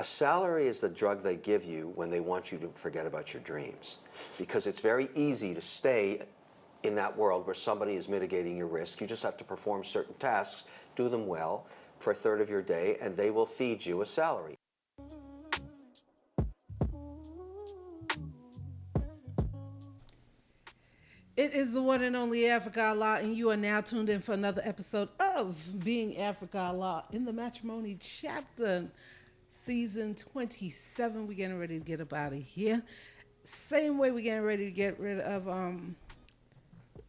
A salary is the drug they give you when they want you to forget about your dreams, because it's very easy to stay in that world where somebody is mitigating your risk. You just have to perform certain tasks, do them well for a third of your day, and they will feed you a salary. It is the one and only Africa Allah, and you are now tuned in for another episode of Being Africa Allah in the Matrimony Chapter, Season 27. We're getting ready to get up out of here. Same way we're getting ready to get rid of, what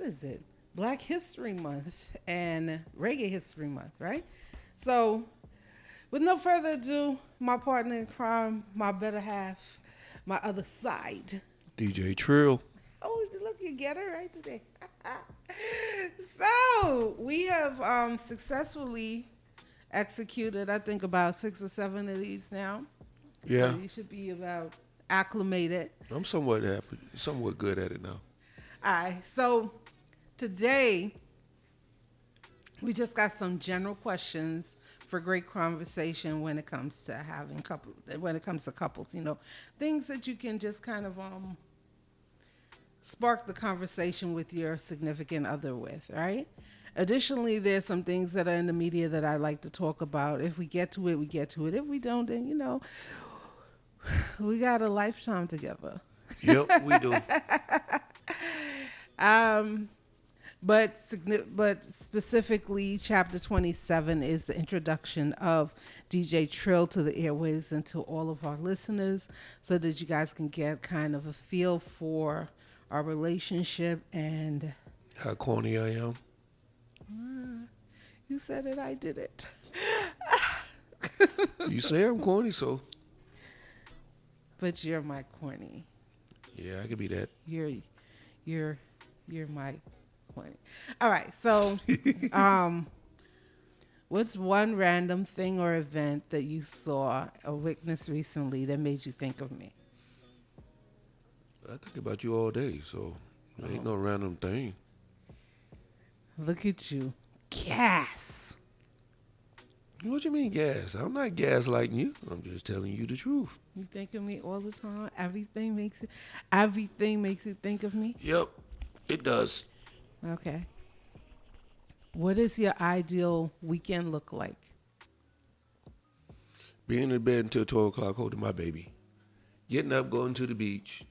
is it? Black History Month and Reggae History Month, right? So, with no further ado, my partner in crime, my better half, my other side. DJ Trill. Oh, look, you get her right today. So, we have successfully executed, I think, about 6 or 7 of these now. Yeah. So you should be about acclimated. I'm somewhat good at it now. All right. So, today, we just got some general questions for great conversation when it comes to couples, you know, things that you can just kind of spark the conversation with your significant other with, right? Additionally, there's some things that are in the media that I like to talk about. If we get to it, we get to it. If we don't, then, you know, we got a lifetime together. Yep, we do. But specifically, Chapter 27 is the introduction of DJ Trill to the airwaves and to all of our listeners so that you guys can get kind of a feel for our relationship and... How corny I am. You said it, I did it. You say I'm corny, so... But you're my corny. Yeah, I could be that. You're my corny. All right, so what's one random thing or event that you saw or witnessed recently that made you think of me? I think about you all day, so it ain't no random thing. Look at you. Gas. What you mean gas? I'm not gaslighting you. I'm just telling you the truth. You think of me all the time? Everything makes it think of me? Yep, it does. Okay. What does your ideal weekend look like? Being in bed until 12 o'clock holding my baby. Getting up, going to the beach.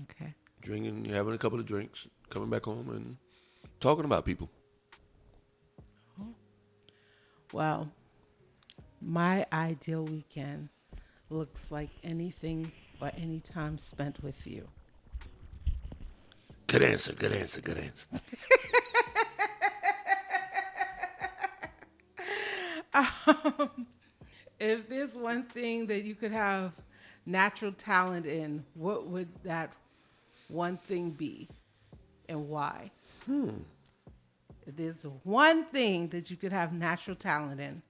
Okay. Drinking, having a couple of drinks, coming back home and talking about people. Well, my ideal weekend looks like anything or any time spent with you. Good answer. If there's one thing that you could have natural talent in, what would that one thing be and why? If there's one thing that you could have natural talent in,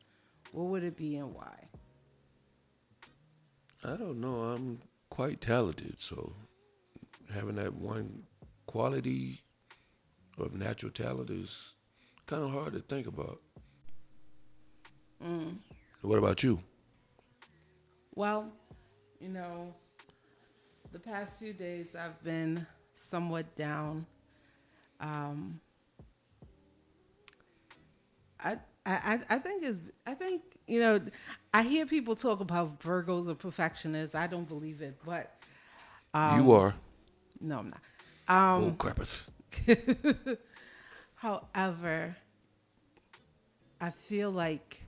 what would it be and why? I don't know. I'm quite talented, so having that one quality of natural talent is kind of hard to think about. What about you? Well, you know, the past few days I've been somewhat down. I think you know, I hear people talk about Virgos or perfectionists. I don't believe it, but You are. no, I'm not. Bull crappers. However, I feel like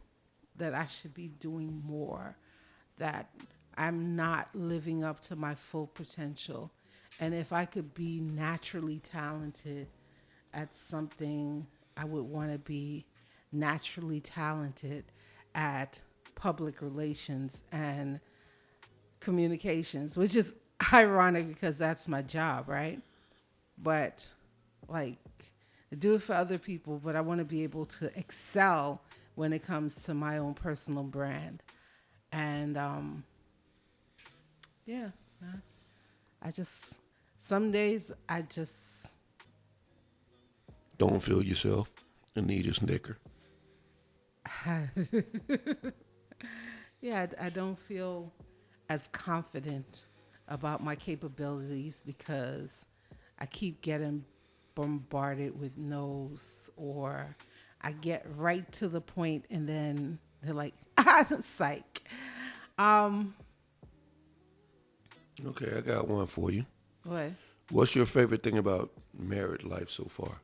that I should be doing more, that I'm not living up to my full potential. And if I could be naturally talented at something, I would want to be naturally talented at public relations and communications, which is ironic because that's my job, right? But like, I do it for other people, but I want to be able to excel when it comes to my own personal brand. And yeah, some days I just Don't feel yourself and need a snicker. Yeah, I don't feel as confident about my capabilities because I keep getting bombarded with no's, or I get right to the point and then they're like, ah, psych. Um, Okay, I got one for you. what? What's your favorite thing about married life so far?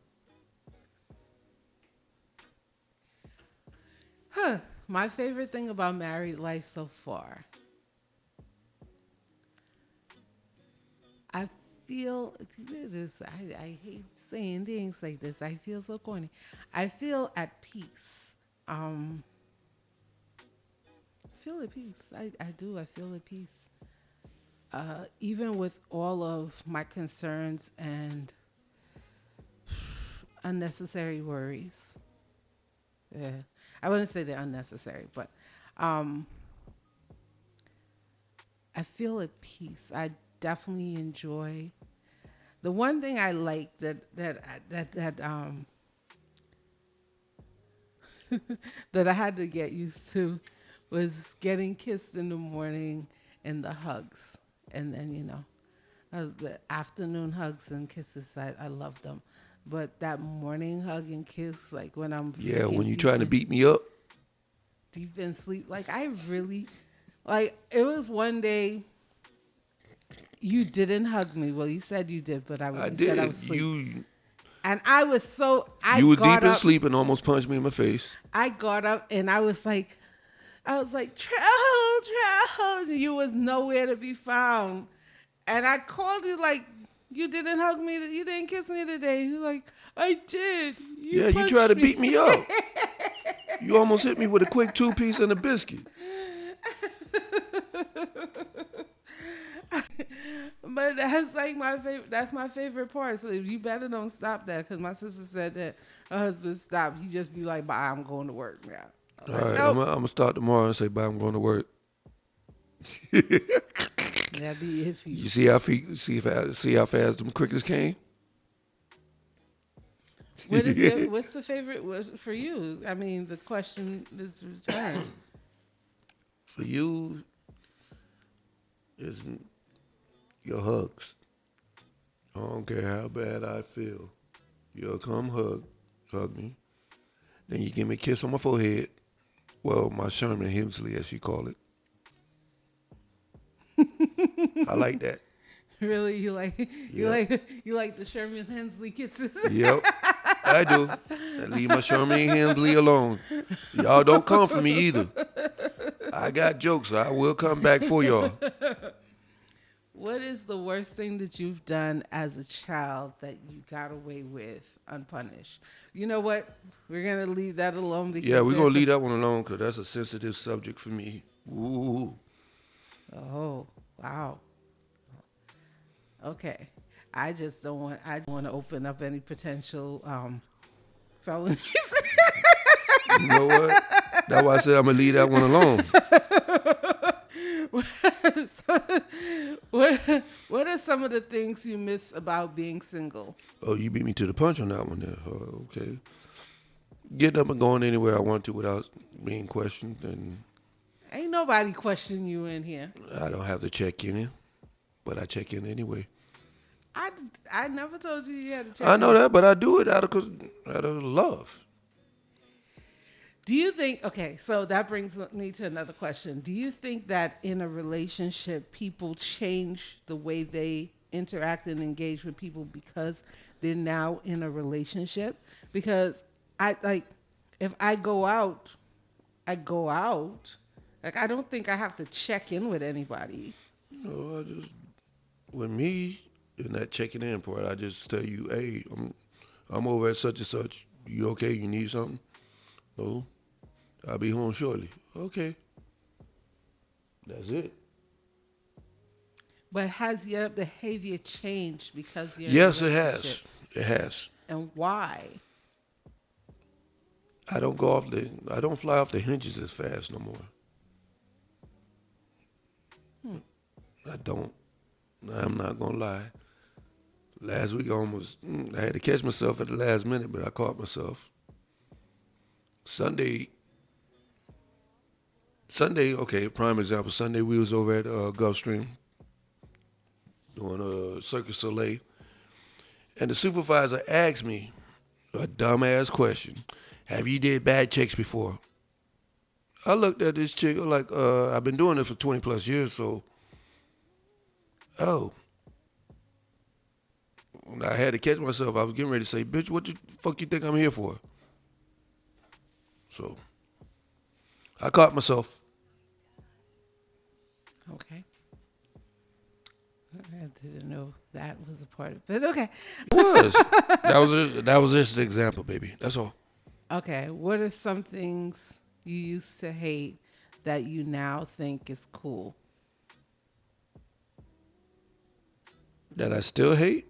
My favorite thing about married life so far. I feel this. I hate saying things like this. I feel so corny. I feel at peace. I feel at peace. I do. I feel at peace. Even with all of my concerns and unnecessary worries. Yeah, I wouldn't say they're unnecessary, but um, I feel at peace. I definitely enjoy. The one thing I like that that I had to get used to was getting kissed in the morning and the hugs, and then the afternoon hugs and kisses. I love them, but that morning hug and kiss, like when I'm Yeah, freaking when you trying to beat me up. deep in sleep, like I really, like it was one day. You didn't hug me. Well, you said you did, but I you said I was did. asleep. And I was so, I You were got deep in up, sleep and almost punched me in my face. I got up and I was like, Trill. And you was nowhere to be found. And I called you like, you didn't hug me, you didn't kiss me today. You're like, I did. You Yeah, you punched tried to me. beat me up. You almost hit me with a quick 2-piece and a biscuit. But that's like my favorite. That's my favorite part. So you better don't stop that, because my sister said that her husband stopped. He just be like, "Bye, I'm going to work now." All Like, right, nope. I'm gonna start tomorrow and say, bye, I'm going to work. That'd be if you. You see how see how fast them crickets came? What's the favorite for you? I mean, the question is returned. For you, is your hugs. I don't care how bad I feel. You'll come hug me. Then you give me a kiss on my forehead. Well, my Sherman Hemsley, as you call it. I like that. Really, you like Yep. you like the Sherman Hensley kisses. Yep, I do. And leave my Sherman Hemsley alone. Y'all don't come for me either. I got jokes. I will come back for y'all. What is the worst thing that you've done as a child that you got away with unpunished? You know what? We're going to leave that alone because Yeah, we're going to leave that one alone because that's a sensitive subject for me. Ooh. Oh, wow. Okay. I just don't want to open up any potential felonies. You know what? That's why I said I'm going to leave that one alone. What are some of the things you miss about being single? Oh, you beat me to the punch on that one there. Oh, okay. Getting up and going anywhere I want to without being questioned, and Ain't nobody questioning you in here. I don't have to check in, but I check in anyway. I never told you had to check I know in. that, but I do it out of love. Do you think, okay, so that brings me to another question. Do you think that in a relationship, people change the way they interact and engage with people because they're now in a relationship? Because if I go out. Like, I don't think I have to check in with anybody. No, with me, in that checking in part, I just tell you, hey, I'm over at such and such. You okay? You need something? No. I'll be home shortly. Okay. That's it. But has your behavior changed because you're Yes, in a it relationship? has. It has. And why? I don't fly off the hinges as fast no more. I don't. I'm not gonna lie. Last week I had to catch myself at the last minute, but I caught myself. Sunday Sunday, okay, prime example. Sunday we was over at Gulfstream doing a Cirque du Soleil, and the supervisor asked me a dumbass question: "Have you did bad checks before?" I looked at this chick like, I've been doing this for 20 plus years, so, oh. I had to catch myself. I was getting ready to say, bitch, what the fuck you think I'm here for? So, I caught myself. Okay. I didn't know that was a part of it, but okay. It was. That was just an example, baby. That's all. Okay, what are some things you used to hate that you now think is cool? That I still hate?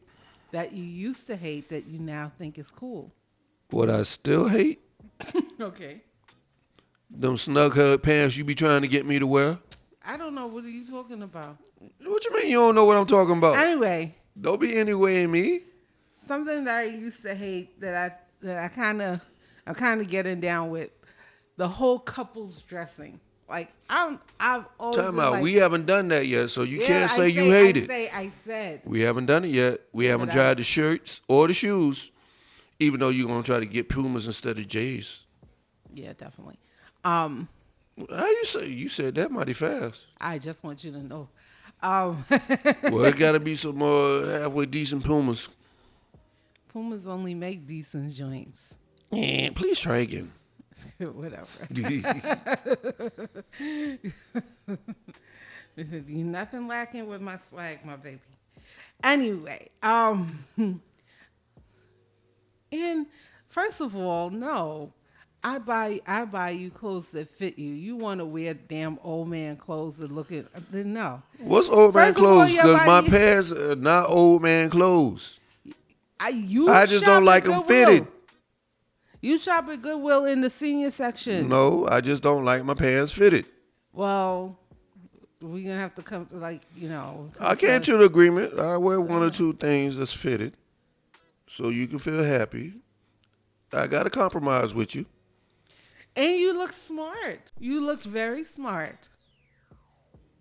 That you used to hate that you now think is cool. What I still hate? Okay. Them snug hug pants you be trying to get me to wear. I don't know. What are you talking about? What you mean you don't know what I'm talking about? Anyway, Don't be anyway in me. something that I used to hate that I'm kind of getting down with, the whole couples dressing. Like I've always Time been out. like, We haven't done that yet, so you yeah, can't say you hate it. I said. We haven't done it yet. We haven't But tried the shirts or the shoes, even though you're gonna try to get Pumas instead of J's. Yeah, definitely. How you say? You said that mighty fast. I just want you to know. Well, it gotta be some more halfway decent Pumas. Pumas only make decent joints. Yeah, please try again. Whatever. You're nothing lacking with my swag, my baby. Anyway, and first of all, no. I buy you clothes that fit you. You want to wear damn old man clothes that look at no. What's old man First of all, clothes? your Because my body- pants are not old man clothes. I just shop don't at like them Goodwill. fitted. You shop at Goodwill in the senior section. No, I just don't like my pants fitted. Well, we're gonna have to come to I can't to the agreement. I wear one or two things that's fitted, so you can feel happy. I got to compromise with you. And you look smart. You looked very smart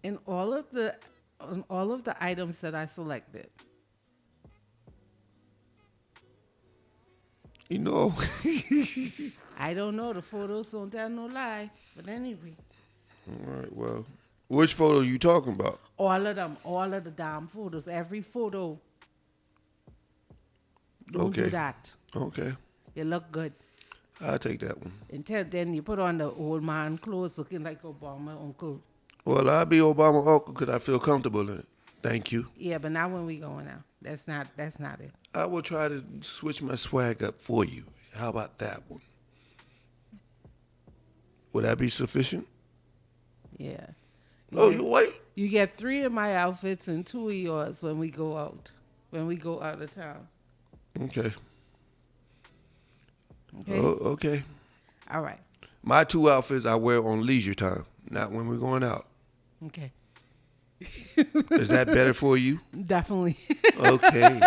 in all of the items that I selected. You know. I don't know. The photos don't tell no lie. But anyway. All right, well, which photo you talking about? All of them. All of the damn photos. Every photo. Don't do that. Okay. You look good. I'll take that one. Until then, you put on the old man clothes looking like Obama uncle. Well, I'll be Obama uncle because I feel comfortable in it. Thank you. Yeah, but not when we going out. That's not it. I will try to switch my swag up for you. How about that one? Would that be sufficient? Yeah. You wait. You get 3 of my outfits and 2 of yours when we go out. When we go out of town. Okay. Okay. Okay. All right. My 2 outfits I wear on leisure time, not when we're going out. Okay. Is that better for you? Definitely. Okay.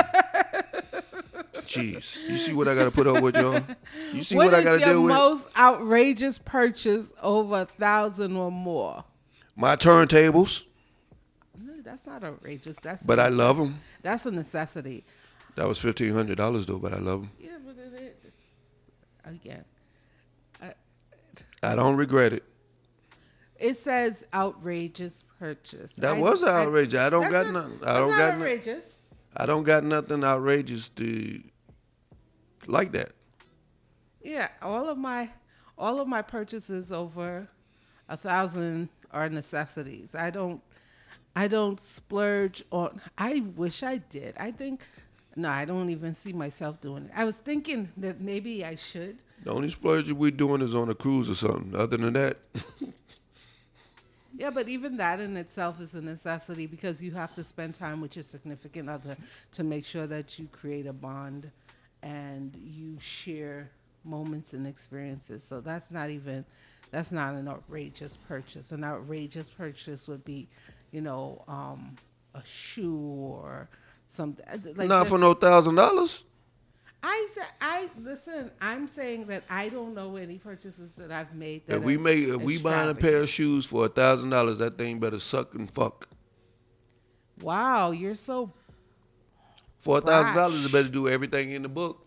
Jeez. You see what I got to put up with, y'all? You see what I got to deal with? What is your most outrageous purchase over $1,000 or more? My turntables. No, that's not outrageous. But I love them. That's a necessity. That was $1,500 though, but I love them. Yeah, but again, I don't regret it. it says outrageous purchase. That was outrageous. I don't got nothing. I don't got outrageous. I don't got nothing outrageous to like that. Yeah, all of my purchases over $1,000 are necessities. I don't splurge on. I wish I did. I don't even see myself doing it. I was thinking that maybe I should. The only splurge we're doing is on a cruise or something. Other than that, Yeah, but even that in itself is a necessity because you have to spend time with your significant other to make sure that you create a bond and you share moments and experiences. So that's not an outrageous purchase. An outrageous purchase would be, a shoe or something. not for no $1,000. I listen. I'm saying that I don't know any purchases that I've made. That If we buying a pair of shoes for $1,000, that thing better suck and fuck. Wow, you're so. For $1,000, Brash. it better do everything in the book.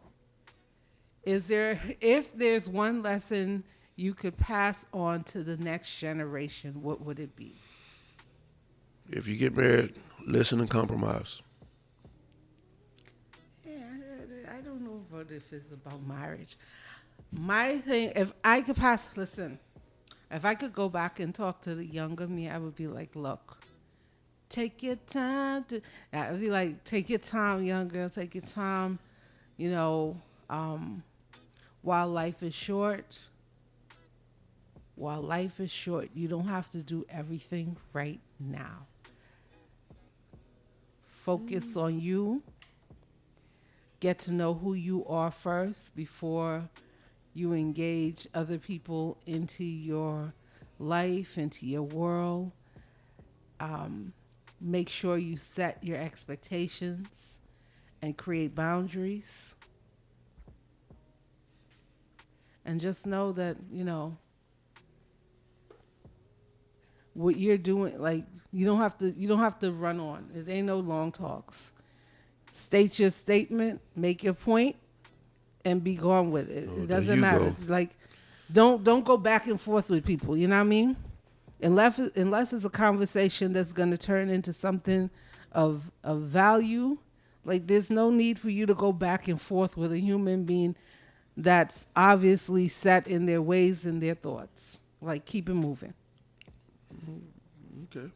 Is there, if there's one lesson you could pass on to the next generation, what would it be? If you get married, listen and compromise. Yeah, I don't know if it's about marriage. My thing, if I could if I could go back and talk to the younger me, I would be like, look, take your time. I would be like, take your time, young girl, take your time, you know, while life is short. While life is short, you don't have to do everything right now. Focus on you. Get to know who you are first before you engage other people into your life, into your world. Make sure you set your expectations and create boundaries. And just know that, you know, what you're doing, like, you don't have to run on. It ain't no long talks. State your statement, make your point, and be gone with it. Oh, it doesn't matter. go. Like, don't go back and forth with people. You know what I mean? Unless it's a conversation that's going to turn into something of value. Like, there's no need for you to go back and forth with a human being that's obviously set in their ways and their thoughts. Like, keep it moving. Okay.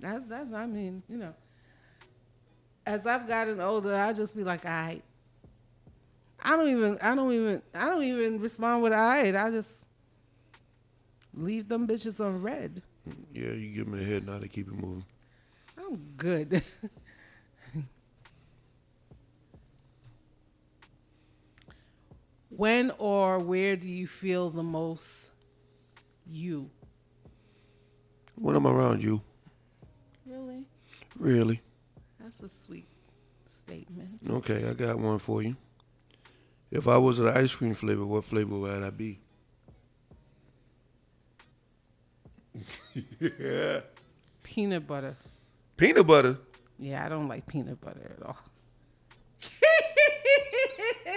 That's I mean, you know. As I've gotten older, I just be like, all right. I don't even respond with all right. I just leave them bitches on red. Yeah, you give me the head nod to keep it moving. I'm good. When or where do you feel the most you? When I'm around you. Really? Really? That's a sweet statement. Okay, I got one for you. If I was an ice cream flavor, what flavor would I be? Yeah. Peanut butter. Peanut butter? Yeah, I don't like peanut butter at all.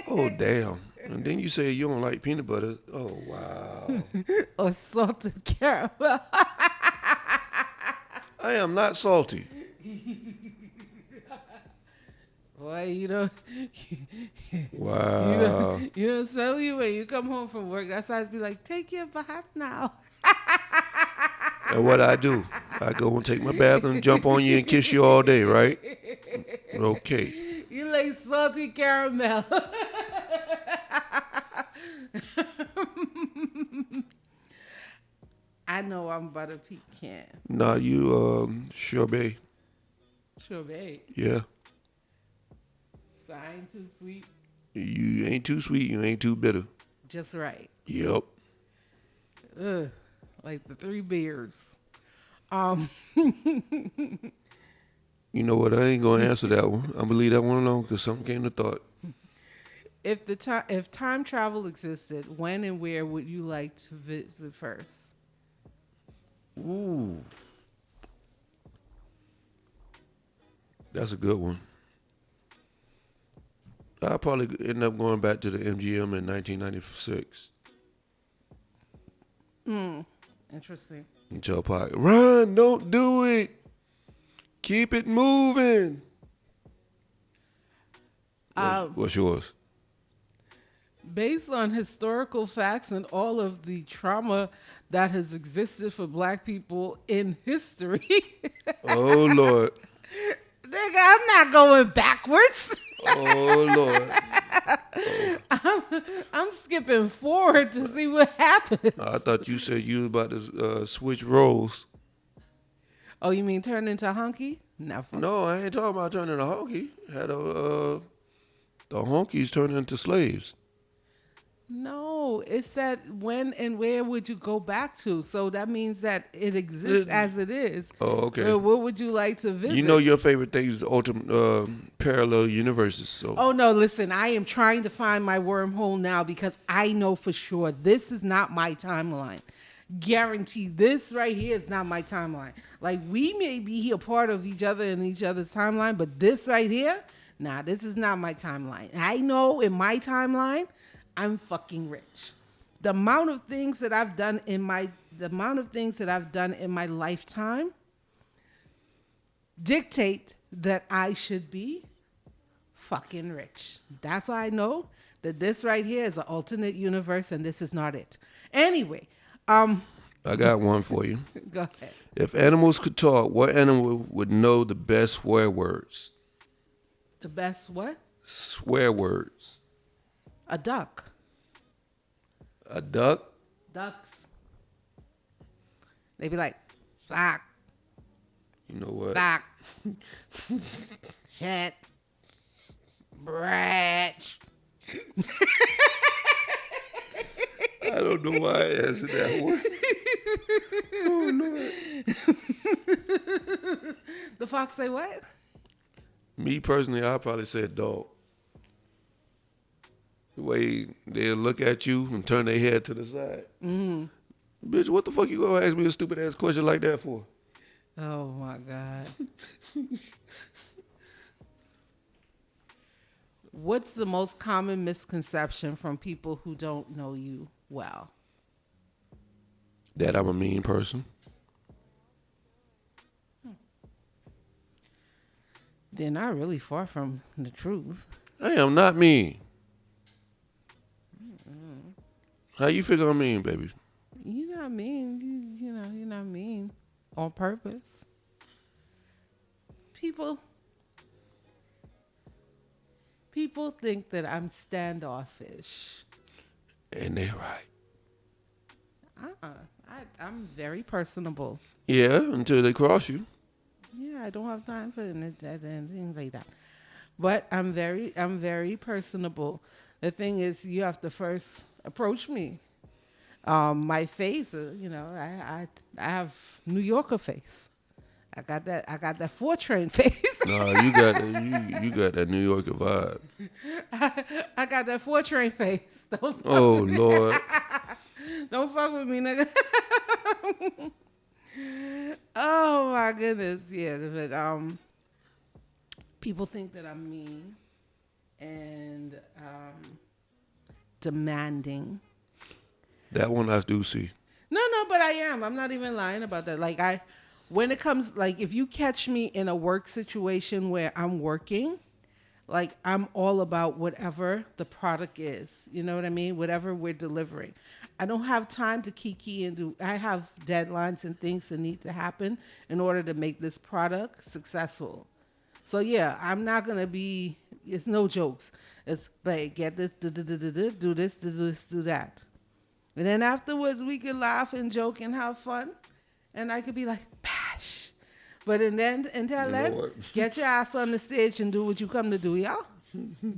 Oh, damn. And then you say you don't like peanut butter. Oh, wow. Or salted caramel. I am not salty. Boy, you know, Wow. you know, so you when you come home from work, that's how I'd be like, take your bath now. And what I do, I go and take my bath and jump on you and kiss you all day, right? Okay. You like salty caramel. I know I'm butter pecan. Nah, you sorbet. Sure, babe. Yeah. So I ain't too sweet. You ain't too sweet, you ain't too bitter. Just right. Yep. Ugh. Like the 3 beers. You know what? I ain't gonna answer that one. I'm gonna leave that one alone because something came to thought. If time travel existed, when and where would you like to visit first? Ooh. That's a good one. I'll probably end up going back to the MGM in 1996. Interesting. And tell Pac, run, don't do it. Keep it moving. What's yours? Based on historical facts and all of the trauma that has existed for black people in history, Oh, Lord. nigga, I'm not going backwards. Oh, Lord. I'm skipping forward to see what happens. I thought you said you was about to switch roles. Oh, you mean turn into a honky? Never. No, I ain't talking about turning a honky. Had the honkies turn into slaves. No, it said when and where would you go back to? So that means that it exists as it is. Oh, okay. What would you like to visit? You know your favorite thing is ultimate parallel universes. So Oh no, listen, I am trying to find my wormhole now because I know for sure this is not my timeline. Guaranteed, this right here is not my timeline. Like, we may be a part of each other in each other's timeline, but this right here, nah, this is not my timeline. I know in my timeline, I'm fucking rich. The amount of things that I've done in my lifetime dictate that I should be fucking rich. That's why I know that this right here is an alternate universe and this is not it. Anyway, I got one for you. go ahead. If animals could talk, what animal would know the best swear words? The best what? Swear words. A duck. A duck? Ducks. They be like, fuck, You know what? fuck, shit, bratch. I don't know why I answered that one. Oh, Lord. The fox say what? Me personally, I'd probably say a dog. The way they'll look at you and turn their head to the side. Mm-hmm. Bitch, what the fuck you gonna ask me a stupid ass question like that for? Oh my God. What's the most common misconception from people who don't know you well? That I'm a mean person. They're not really far from the truth. I am not mean. How you figure I'm mean, baby? You're not mean. You know, you're not mean on purpose. People think that I'm standoffish. And they're right. I'm very personable. Yeah, until they cross you. Yeah, I don't have time for anything like that. But I'm very personable. The thing is, you have to first approach me. My face, I have New Yorker face. I got that 4-train face. Nah, you got that New Yorker vibe. I got that 4-train face. Oh Lord. Don't fuck with me, nigga. Oh my goodness, yeah. But people think that I'm mean and demanding. That one I do see. No, but I am. I'm not even lying about that. Like, when it comes, like, if you catch me in a work situation where I'm working, like, I'm all about whatever the product is. You know what I mean? Whatever we're delivering. I don't have time to kiki and I have deadlines and things that need to happen in order to make this product successful. So yeah, I'm not going to be, it's no jokes. It's, babe, get this, do this, do that. And then afterwards, we could laugh and joke and have fun. And I could be like, bash. But until then, get your ass on the stage and do what you come to do, y'all.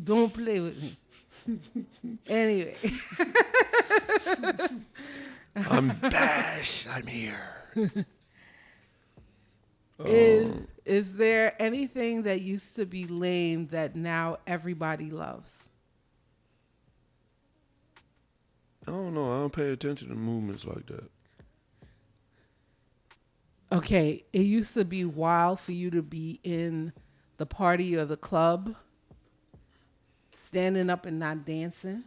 Don't play with me. Anyway. I'm Bash. I'm here. Is there anything that used to be lame that now everybody loves? I don't know. I don't pay attention to movements like that. Okay, it used to be wild for you to be in the party or the club, standing up and not dancing.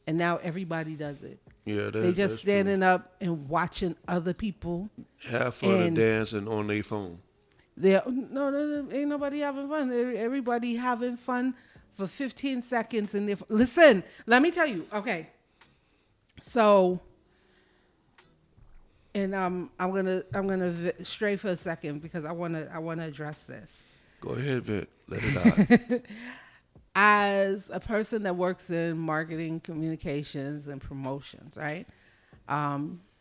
And now everybody does it. Yeah, they just standing up and watching other people have fun and dancing on their phone. No, ain't nobody having fun. Everybody having fun for 15 seconds. And listen, let me tell you. Okay, so, and I'm gonna stray for a second because I wanna address this. Go ahead, Vic. Let it out. As a person that works in marketing, communications, and promotions, right?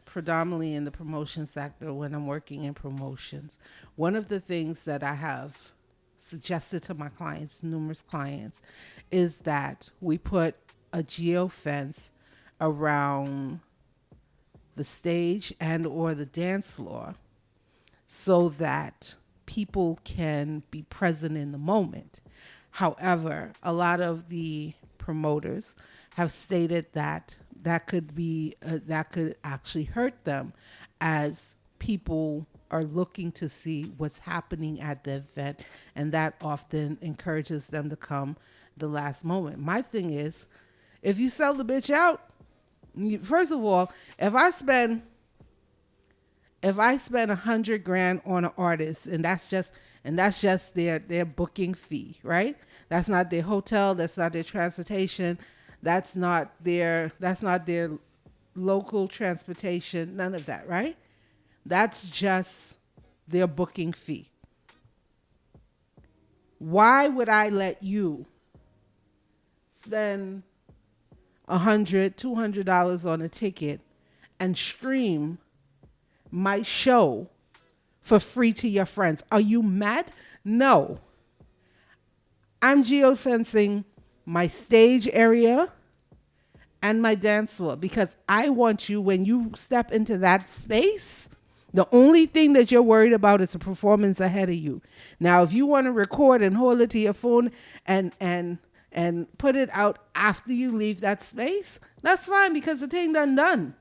Predominantly in the promotion sector when I'm working in promotions, one of the things that I have suggested to my clients, numerous clients, is that we put a geofence around the stage and or the dance floor so that people can be present in the moment. However, a lot of the promoters have stated that that could actually hurt them, as people are looking to see what's happening at the event, and that often encourages them to come the last moment. My thing is, if you sell the bitch out, first of all, if I spend $100,000 on an artist, and that's just their booking fee, right? That's not their hotel, that's not their transportation, that's not their local transportation, none of that, right? That's just their booking fee. Why would I let you spend $100, $200 on a ticket and stream my show for free to your friends? Are you mad? No. I'm geofencing my stage area and my dance floor because I want you, when you step into that space, the only thing that you're worried about is the performance ahead of you. Now, if you want to record and hold it to your phone and put it out after you leave that space, that's fine, because the thing done.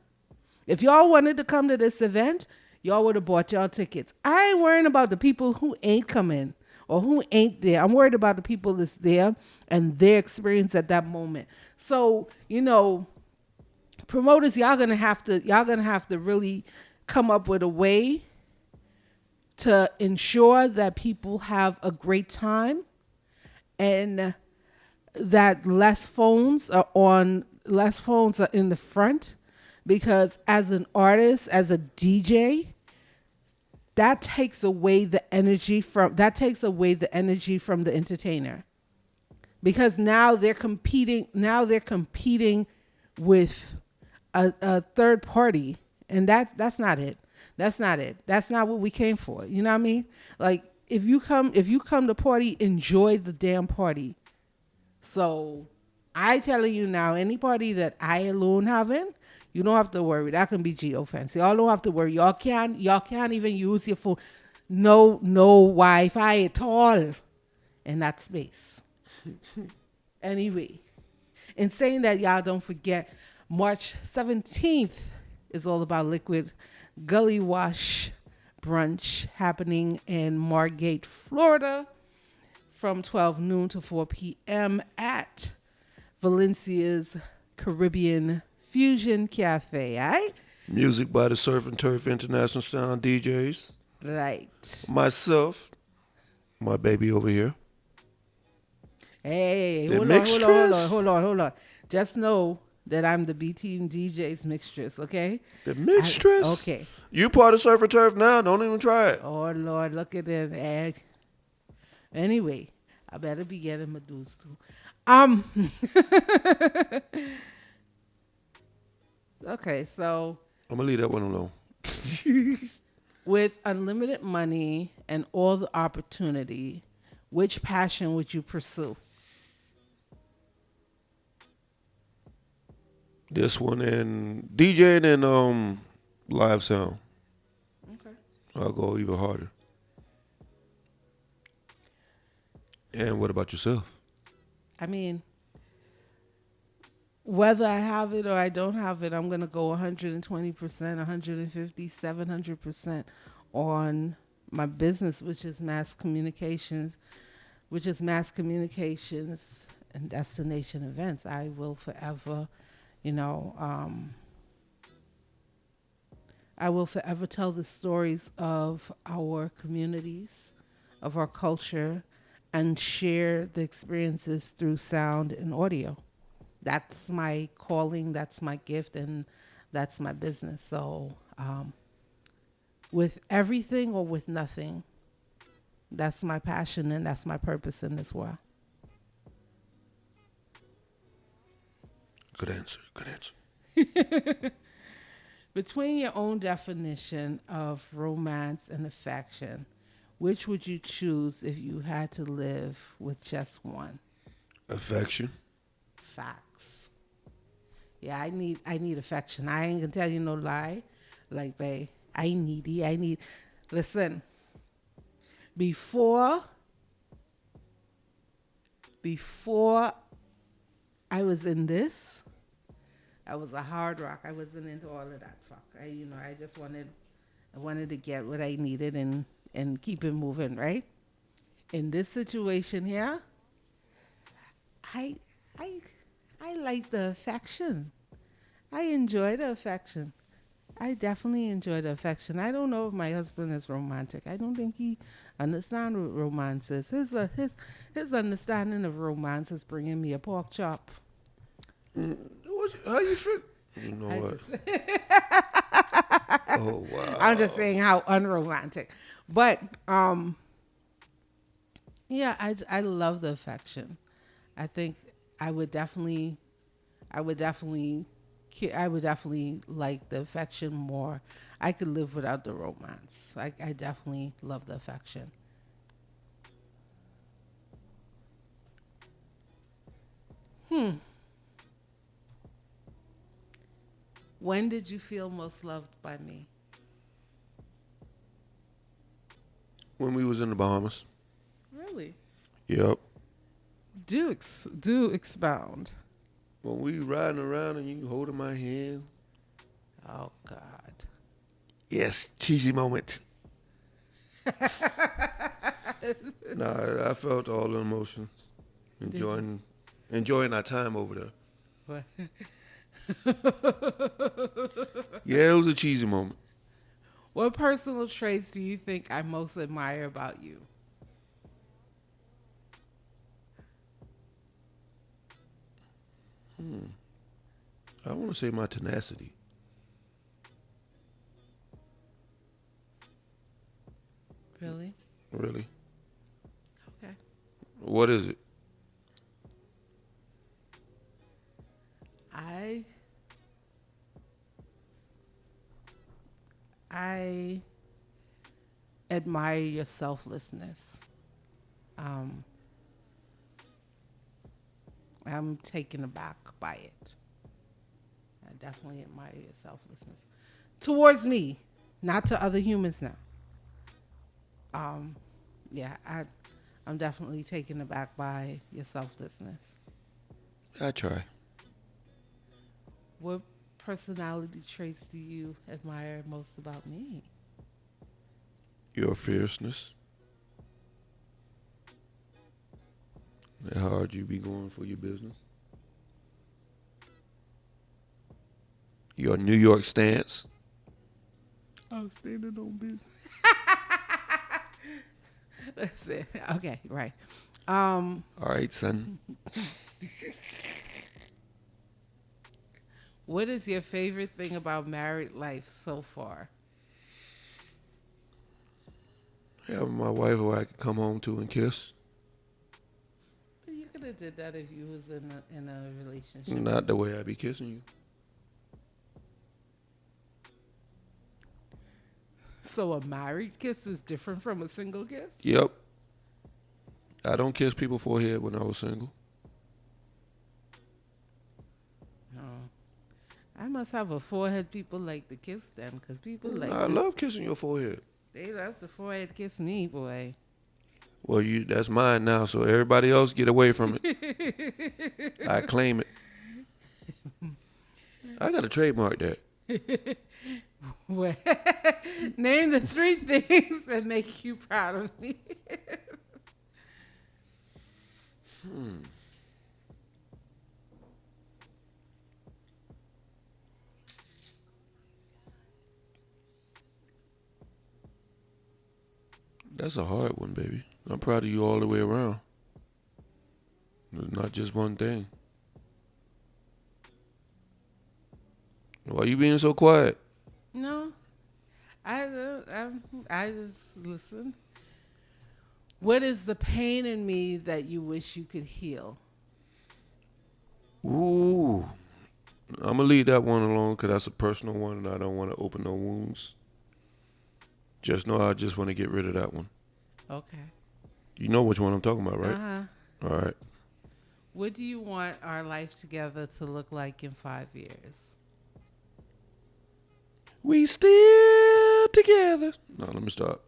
If y'all wanted to come to this event, y'all would have bought y'all tickets. I ain't worrying about the people who ain't coming or who ain't there. I'm worried about the people that's there and their experience at that moment. So, promoters, y'all gonna have to really come up with a way to ensure that people have a great time, and that less phones are in the front, because as an artist, as a DJ, that takes away the energy from the entertainer, because now they're competing with a third party, and that's not it. That's not what we came for. You know what I mean? Like, if you come to party, enjoy the damn party. So I telling you now, any party that I alone having, you don't have to worry. That can be geofence. Y'all don't have to worry. Y'all can't even use your phone. No Wi-Fi at all in that space. Anyway, in saying that, y'all don't forget, March 17th is all about Liquid Gully Wash Brunch, happening in Margate, Florida, from 12 noon to 4 p.m. at Valencia's Caribbean Fusion Cafe, all right? Music by the Surf and Turf International Sound DJs. Right. Myself, my baby over here. Hey, The hold on. Just know that I'm the B Team DJ's mixtress, okay? The mixtress? Okay. You part of Surf and Turf now? Don't even try it. Oh, Lord, look at it. Anyway, I better be getting my dues too. Okay, so I'm going to leave that one alone. with unlimited money and all the opportunity, which passion would you pursue? This one, and DJing and live sound. Okay. I'll go even harder. And what about yourself? I mean, whether I have it or I don't have it, I'm going to go 120%, 150, 700% on my business, which is mass communications and destination events. I will forever, tell the stories of our communities, of our culture, and share the experiences through sound and audio. That's my calling, that's my gift, and that's my business. So with everything or with nothing, that's my passion and that's my purpose in this world. Good answer. Between your own definition of romance and affection, which would you choose if you had to live with just one? Affection. Facts. Yeah, I need affection. I ain't gonna tell you no lie. Like, babe, I needy. I need. Listen, before before I was in this, I was a hard rock. I wasn't into all of that fuck. I just I wanted to get what I needed and keep it moving, right? In this situation here, I I I like the affection. I enjoy the affection. I definitely enjoy the affection. I don't know if my husband is romantic. I don't think he understands what romance is. His understanding of romance is bringing me a pork chop. How you feel? You know I what? just, Oh wow. I'm just saying how unromantic. But yeah, I love the affection. I think I would definitely I would definitely I would definitely like the affection more. I could live without the romance. I definitely love the affection. When did you feel most loved by me? When we was in the Bahamas. Really? Yep. Do expound. When we riding around and you holding my hand. Oh God. Yes, cheesy moment. Nah, I felt all the emotions. Enjoying our time over there. What? Yeah, it was a cheesy moment. What personal traits do you think I most admire about you? I want to say my tenacity. Really? Really? Okay. What is it? I admire your selflessness. I'm taken aback by it. I definitely admire your selflessness towards me, not to other humans now. Yeah, I'm definitely taken aback by your selflessness. I try. What personality traits do you admire most about me? Your fierceness. How hard you be going for your business. Your New York stance. I'm standing on business. Listen, okay, right. All right, son. What is your favorite thing about married life so far? Having my wife who I can come home to and kiss. You could have did that if you was in a relationship. Not the way I be kissing you. So a married kiss is different from a single kiss? Yep. I don't kiss people forehead when I was single. No. I must have a forehead people like to kiss them because people like I love kissing your forehead. they love the forehead kiss me, boy. Well, that's mine now, so everybody else get away from it. I claim it. I got to trademark that. Well, name the 3 things that make you proud of me. That's a hard one, baby. I'm proud of you all the way around. It's not just one thing. Why you being so quiet? No, I just listen. What is the pain in me that you wish you could heal? Ooh. I'm going to leave that one alone because that's a personal one and I don't want to open no wounds. Just know I just want to get rid of that one. Okay. You know which one I'm talking about, right? Uh-huh. All right. What do you want our life together to look like in 5 years? We still together. No, let me start.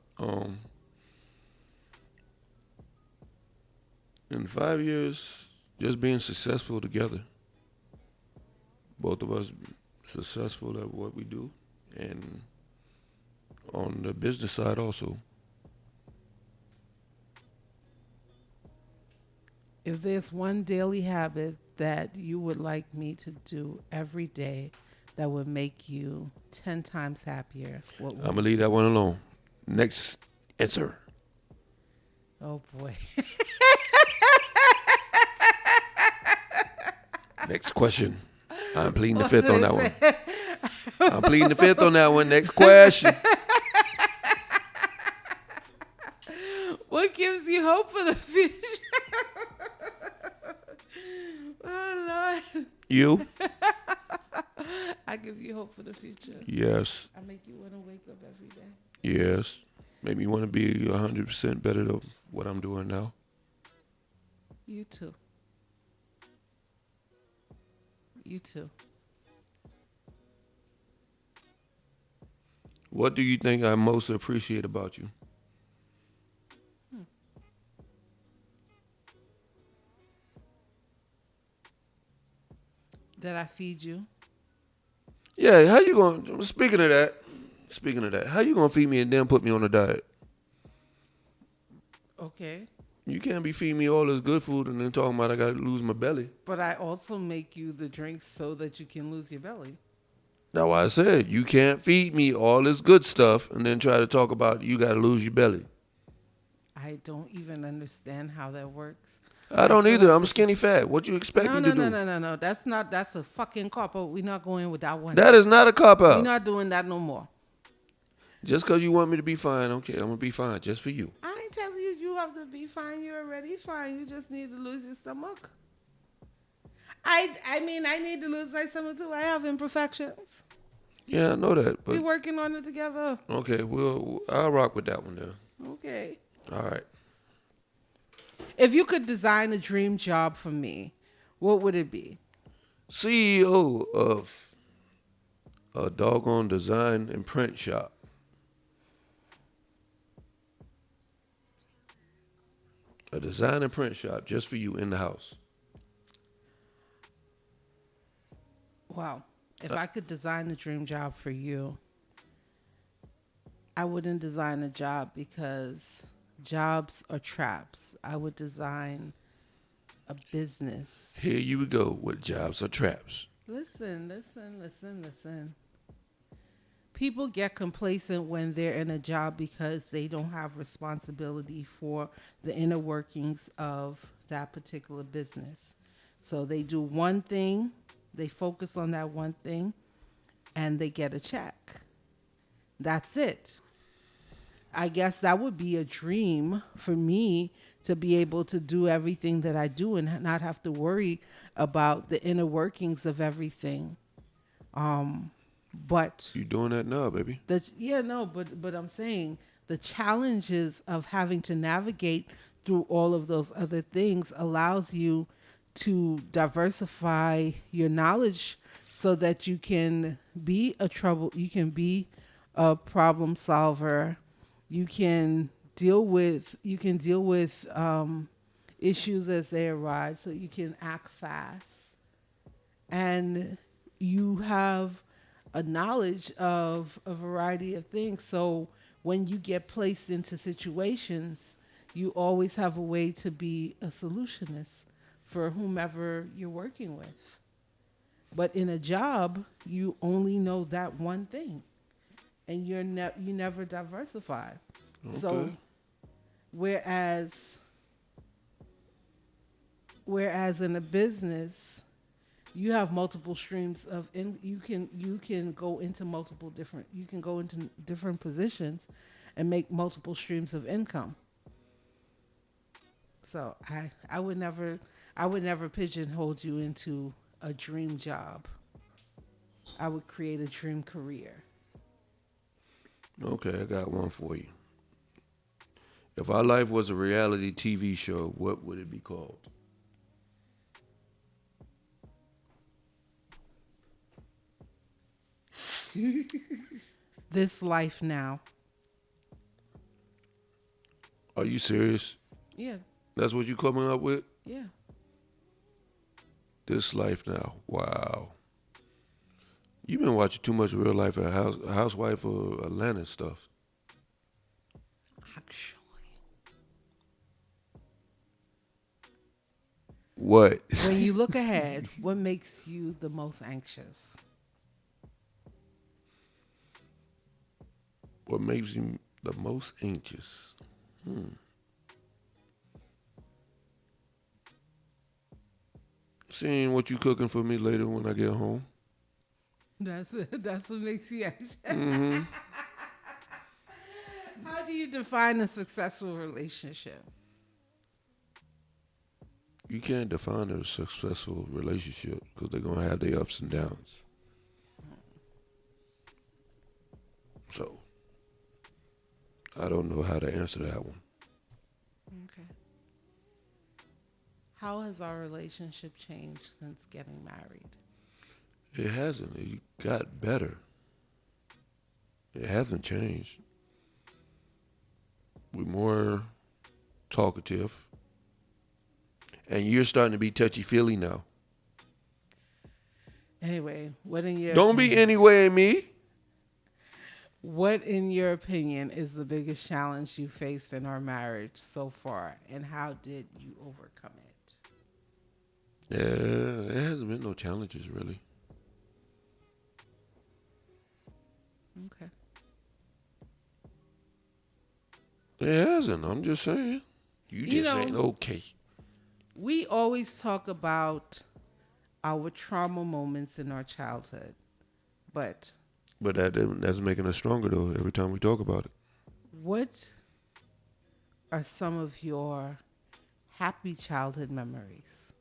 In 5 years, just being successful together. Both of us successful at what we do, and on the business side also. If there's one daily habit that you would like me to do every day that would make you 10 times happier, what I'm would going to leave that one alone. Next answer. Oh boy. Next question. I'm pleading the fifth on that one. I'm pleading the fifth on that one. Next question. What gives you hope for the future? Oh Lord. You? I give you hope for the future. Yes. I make you want to wake up every day. Yes. Make me want to be 100% better than what I'm doing now. You too. You too. What do you think I most appreciate about you? That I feed you. Yeah, how you going, speaking of that, how you going to feed me and then put me on a diet? Okay. You can't be feeding me all this good food and then talking about I got to lose my belly. But I also make you the drinks so that you can lose your belly. That's why I said you can't feed me all this good stuff and then try to talk about you got to lose your belly. I don't even understand how that works. I don't feel either. like I'm skinny fat. What you expect me to do? No. That's a fucking cop out. We're not going with that one. That is not a cop We're out. not doing that no more. Just because you want me to be fine, okay, I'm going to be fine just for you. I ain't telling you you have to be fine. You're already fine. You just need to lose your stomach. I mean, I need to lose my stomach too. I have imperfections. Yeah, I know that. But We're working on it together. okay, I'll rock with that one then. Okay. All right. If you could design a dream job for me, what would it be? CEO of a doggone design and print shop. A design and print shop just for you in the house. Wow. If I could design a dream job for you, I wouldn't design a job because jobs are traps. I would design a business. Here you go with jobs or traps. Listen. People get complacent when they're in a job because they don't have responsibility for the inner workings of that particular business. So they do one thing, they focus on that one thing, and they get a check. That's it. I guess that would be a dream for me to be able to do everything that I do and not have to worry about the inner workings of everything. But You doing that now, baby. but I'm saying the challenges of having to navigate through all of those other things allows you to diversify your knowledge so that you can be a problem solver. You can deal with issues as they arise, so you can act fast, and you have a knowledge of a variety of things. So when you get placed into situations, you always have a way to be a solutionist for whomever you're working with. But in a job, you only know that one thing, and you never diversify. Okay. So whereas in a business, you have multiple streams of you can go into different positions and make multiple streams of income. So I would never pigeonhole you into a dream job. I would create a dream career. Okay, I got one for you. If our life was a reality TV show, what would it be called? This life now. Are you serious? Yeah, That's what you coming up with? yeah. This life now. Wow. You've been watching too much Real Life, Housewife or Atlanta stuff. Actually, What? when you look ahead, what makes you the most anxious? What makes you the most anxious? Seeing what you cooking for me later when I get home. That's what makes you anxious. Mm-hmm. How do you define a successful relationship? You can't define a successful relationship because they're going to have their ups and downs. So, I don't know how to answer that one. Okay. How has our relationship changed since getting married? It hasn't. It got better. It hasn't changed. We're more talkative. And you're starting to be touchy-feely now. Anyway, what in your Don't be anyway me. What, in your opinion, is the biggest challenge you faced in our marriage so far, and how did you overcome it? Yeah, there hasn't been no challenges, really. Okay. It hasn't. I'm just saying. You just know- ain't okay. We always talk about our trauma moments in our childhood, but But that's making us stronger, though, every time we talk about it. what are some of your happy childhood memories?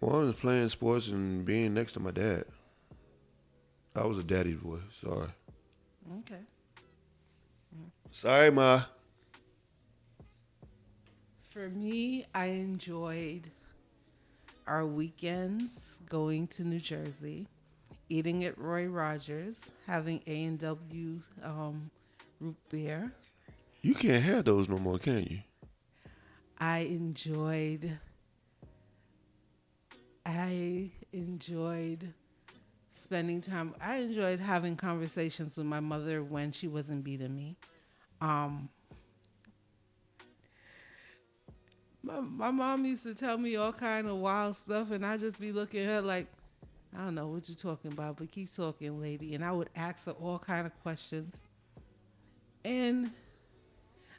Well, I was playing sports and being next to my dad. I was a daddy's boy. Sorry. Okay. Sorry, Ma. For me, I enjoyed our weekends going to New Jersey, eating at Roy Rogers, having A&W root beer. You can't have those no more, can you? I enjoyed spending time. I enjoyed having conversations with my mother when she wasn't beating me. My mom used to tell me all kind of wild stuff, and I just be looking at her like, I don't know what you're talking about, but keep talking, lady. And I would ask her all kind of questions. And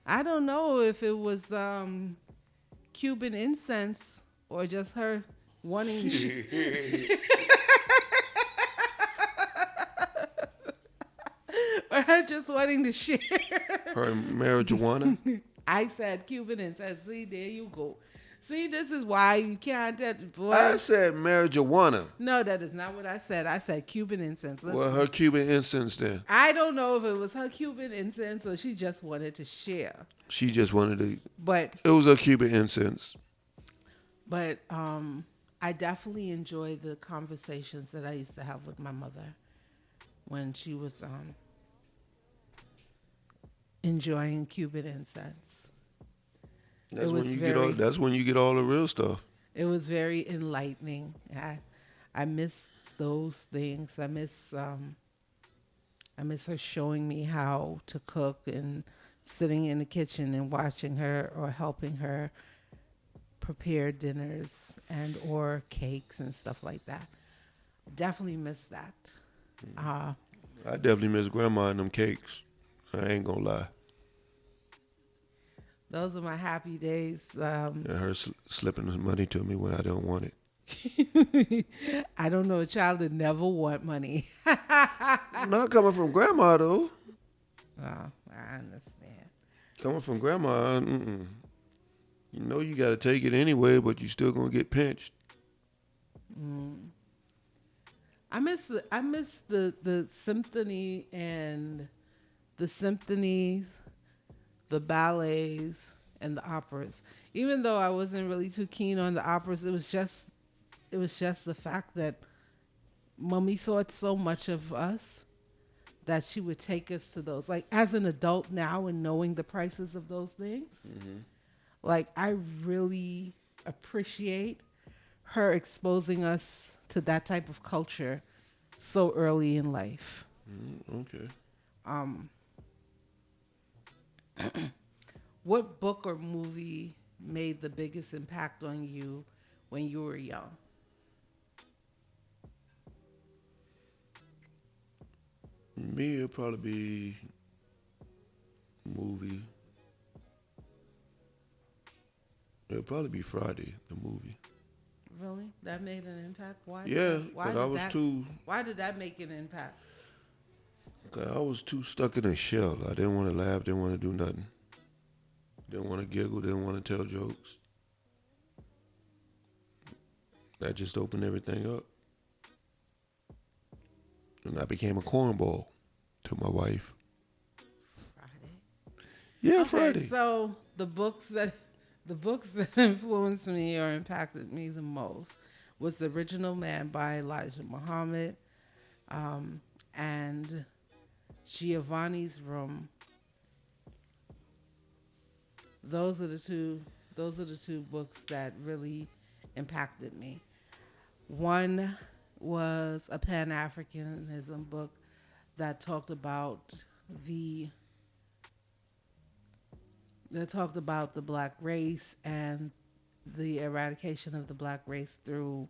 I don't know if it was Cuban incense or just her wanting to or her just wanting to share. Her marijuana? I said Cuban incense. See, there you go. See, this is why you can't. Boy. I said marijuana. No, that is not what I said. I said Cuban incense. Listen, Well, her Cuban incense then. I don't know if it was her Cuban incense or she just wanted to share. She just wanted to. But It was a Cuban incense. But I definitely enjoy the conversations that I used to have with my mother when she was enjoying Cuban incense. That's was when you very- that's when you get all the real stuff. It was very enlightening. I miss those things. I miss her showing me how to cook and sitting in the kitchen and watching her or helping her prepare dinners and or cakes and stuff like that. Definitely miss that. I definitely miss Grandma and them cakes. I ain't gonna lie. Those are my happy days. And her slipping the money to me when I don't want it. I don't know a child that never want money. Not coming from Grandma, though. I understand. Coming from Grandma, you know you got to take it anyway, but you still going to get pinched. I miss the symphony and the symphonies, the ballets, and the operas. Even though I wasn't really too keen on the operas, it was just the fact that Mummy thought so much of us that she would take us to those. Like as an adult now and knowing the prices of those things, like I really appreciate her exposing us to that type of culture so early in life. Okay. What book or movie made the biggest impact on you when you were young? Me, it'd probably be movie. It'd probably be Friday, the movie. Really? That made an impact? Why? Yeah, Why but did I was that, too. Why did that make an impact? I was too stuck in a shell. I didn't want to laugh. Didn't want to do nothing. Didn't want to giggle. Didn't want to tell jokes. That just opened everything up, and I became a cornball to my wife. Friday. Yeah, Okay, Friday. so the books that influenced me or impacted me the most was The Original Man by Elijah Muhammad, and Giovanni's Room. Those are the two. Those are the two books that really impacted me. One was a Pan-Africanism book that talked about the black race and the eradication of the black race through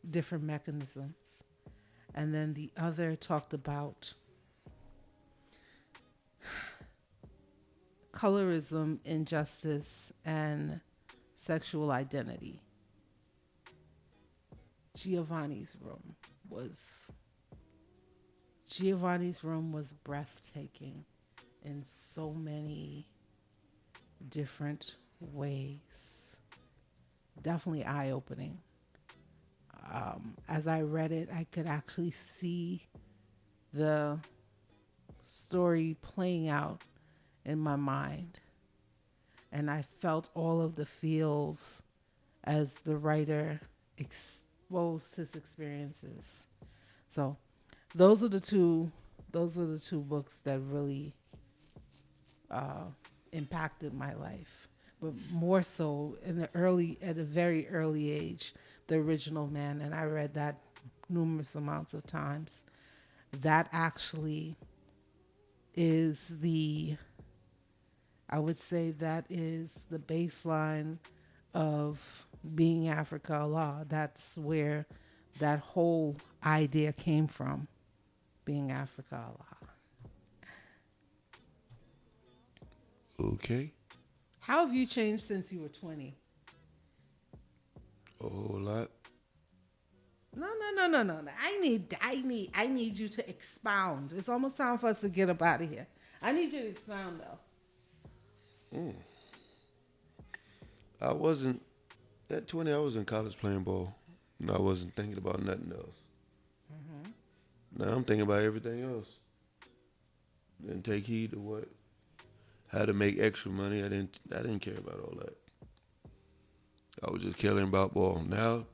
different mechanisms. And then the other talked about colorism, injustice, and sexual identity. Giovanni's Room was breathtaking in so many different ways. Definitely eye-opening. As I read it, I could actually see the story playing out in my mind. And I felt all of the feels as the writer exposed his experiences. So those were the two books that really impacted my life. But more so at a very early age, The Original Man, and I read that numerous amounts of times. That actually is I would say that is the baseline of being Africa Allah. That's where that whole idea came from, being Africa Allah. Okay. How have you changed since you were 20? A whole lot. No. I need you to expound. It's almost time for us to get up out of here. I need you to expound though. I wasn't at 20. I was in college playing ball, and I wasn't thinking about nothing else. Now I'm thinking about everything else. Didn't take heed to how to make extra money. I didn't care about all that. I was just caring about ball. Now,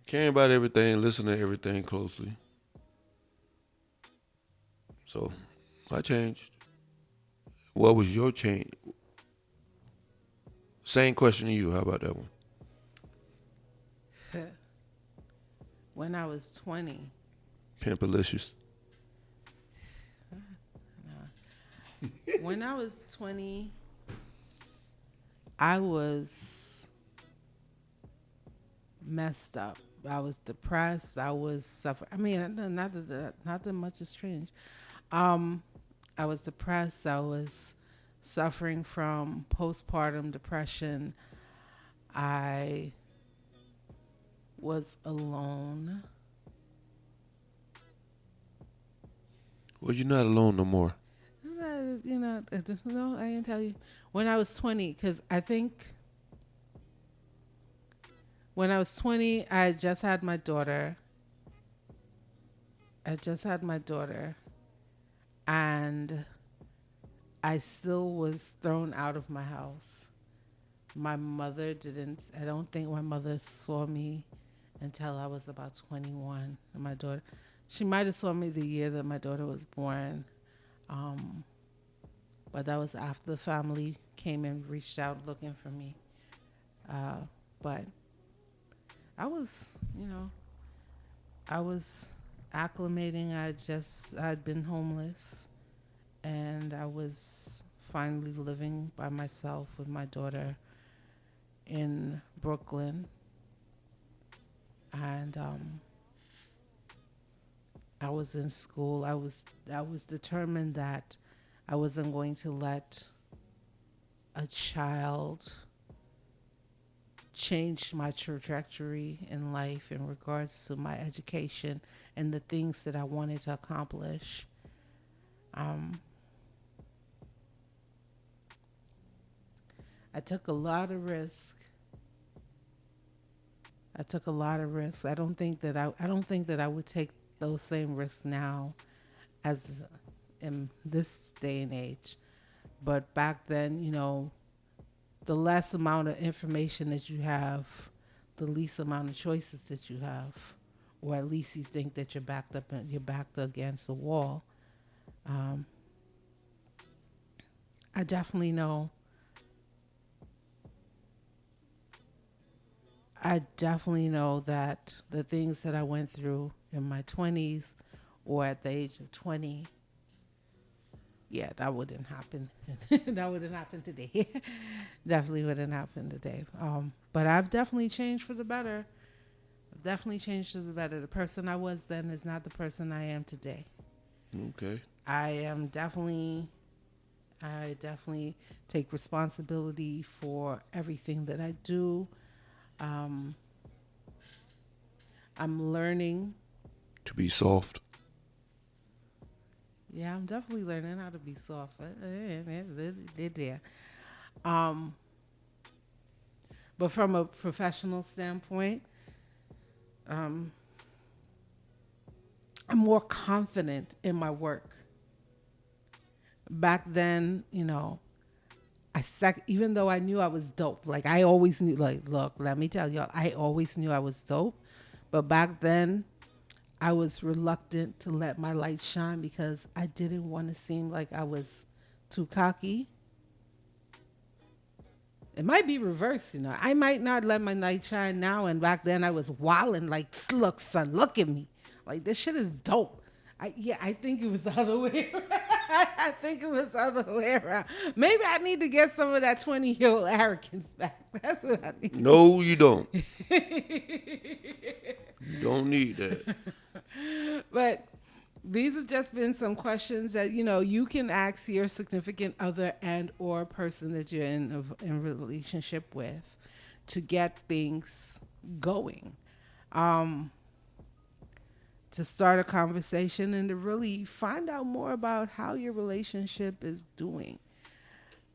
caring about everything, listening to everything closely. So, I changed. What was your change? Same question to you. How about that one? When I was 20, Pimpalicious. when I was 20, I was messed up. I was depressed. I was suffering. I mean, not that much has changed. I was depressed. I was suffering from postpartum depression. I was alone. Well, you're not alone no more. No, I didn't tell you. When I was 20, because I think when I was 20, I just had my daughter. And I still was thrown out of my house My mother didn't. I don't think my mother saw me until I was about 21. And my daughter, she might have saw me the year that my daughter was born, but that was after the family came and reached out looking for me. But I was, I was acclimating. I'd been homeless, and I was finally living by myself with my daughter in Brooklyn. And I was in school. I was determined that I wasn't going to let a child change my trajectory in life in regards to my education and the things that I wanted to accomplish. I took a lot of risks. I don't think that I would take those same risks now as in this day and age. But back then, the less amount of information that you have, the least amount of choices that you have, or at least you think that you're backed against the wall. I definitely know that the things that I went through in my 20s or at the age of 20, that wouldn't happen. That wouldn't happen today. Definitely wouldn't happen today. But I've definitely changed for the better. The person I was then is not the person I am today. Okay. I definitely take responsibility for everything that I do. I'm learning to be soft. Yeah, I'm definitely learning how to be soft. There. But from a professional standpoint, I'm more confident in my work. Back then, even though I knew I was dope, like I always knew, look, let me tell y'all, I always knew I was dope. But back then, I was reluctant to let my light shine because I didn't want to seem like I was too cocky. It might be reversed, I might not let my light shine now, and back then I was wilding like, look, son, look at me. Like, this shit is dope. I think it was the other way around. I think it was the other way around. Maybe I need to get some of that 20-year-old arrogance back. That's what I need. No, you don't. You don't need that. But these have just been some questions that, you can ask your significant other and or person that you're in relationship with to get things going. To start a conversation and to really find out more about how your relationship is doing.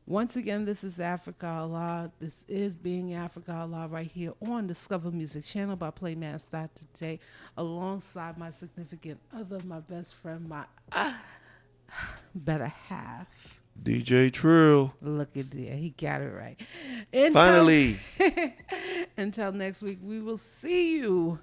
Once again, this is Africa Allah. This is Being Africa Allah right here on Discover Music Channel by Playman today, alongside my significant other, my best friend, my better half. DJ Trill. Look at that. He got it right. Finally. Until next week, we will see you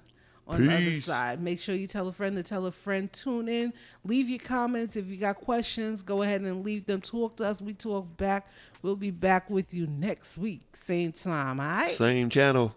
on Peace. The other side. Make sure you tell a friend to tell a friend. Tune in. Leave your comments. If you got questions, go ahead and leave them. Talk to us. We talk back. We'll be back with you next week. Same time, all right? Same channel.